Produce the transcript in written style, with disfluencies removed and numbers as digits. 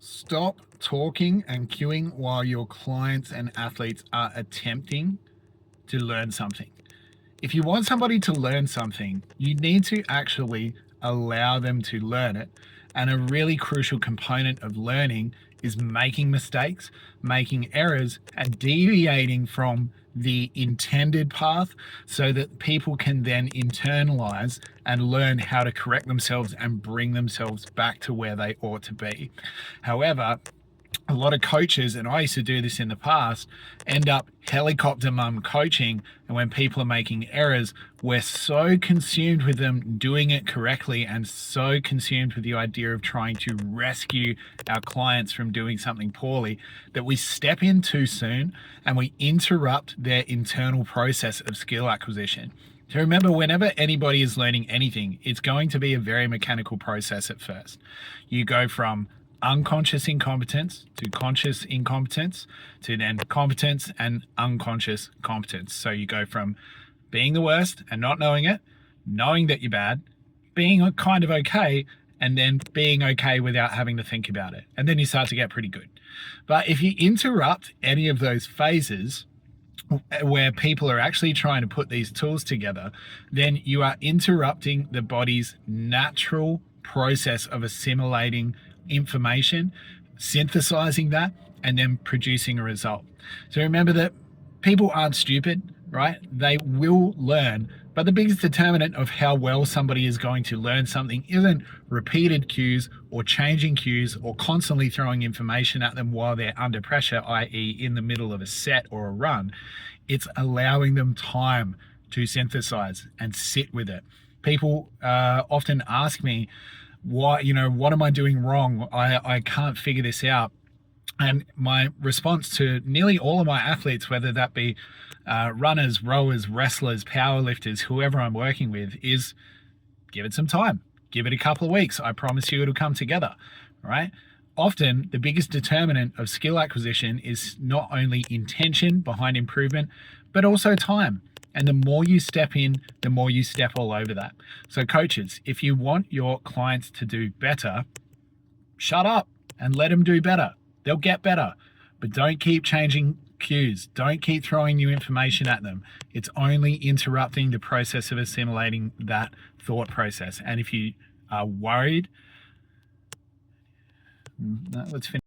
Stop talking and queuing while your clients and athletes are attempting to learn something. If you want somebody to learn something, you need to actually allow them to learn it. And a really crucial component of learning is making mistakes, making errors, and deviating from the intended path so that people can then internalize and learn how to correct themselves and bring themselves back to where they ought to be. However, a lot of coaches, and I used to do this in the past, end up helicopter mum coaching. And when people are making errors, we're so consumed with them doing it correctly and so consumed with the idea of trying to rescue our clients from doing something poorly that we step in too soon and we interrupt their internal process of skill acquisition. So remember, whenever anybody is learning anything, it's going to be a very mechanical process at first. You go from unconscious incompetence to conscious incompetence to then competence and unconscious competence. So you go from being the worst and not knowing it, knowing that you're bad, being kind of okay, and then being okay without having to think about it. And then you start to get pretty good. But if you interrupt any of those phases where people are actually trying to put these tools together, then you are interrupting the body's natural process of assimilating information, synthesizing that, and then producing a result. So remember that people aren't stupid, right? They will learn. But the biggest determinant of how well somebody is going to learn something isn't repeated cues or changing cues or constantly throwing information at them while they're under pressure, i.e. in the middle of a set or a run. It's allowing them time to synthesize and sit with it. People often ask me, what am I doing wrong? I can't figure this out. And my response to nearly all of my athletes, whether that be runners, rowers, wrestlers, powerlifters, whoever I'm working with, is give it some time. Give it a couple of weeks. I promise you it'll come together, right? Often the biggest determinant of skill acquisition is not only intention behind improvement, but also time. And the more you step in, the more you step all over that. So coaches, if you want your clients to do better, shut up and let them do better. They'll get better, but don't keep changing cues. Don't keep throwing new information at them. It's only interrupting the process of assimilating that thought process. And if you are worried, let's finish.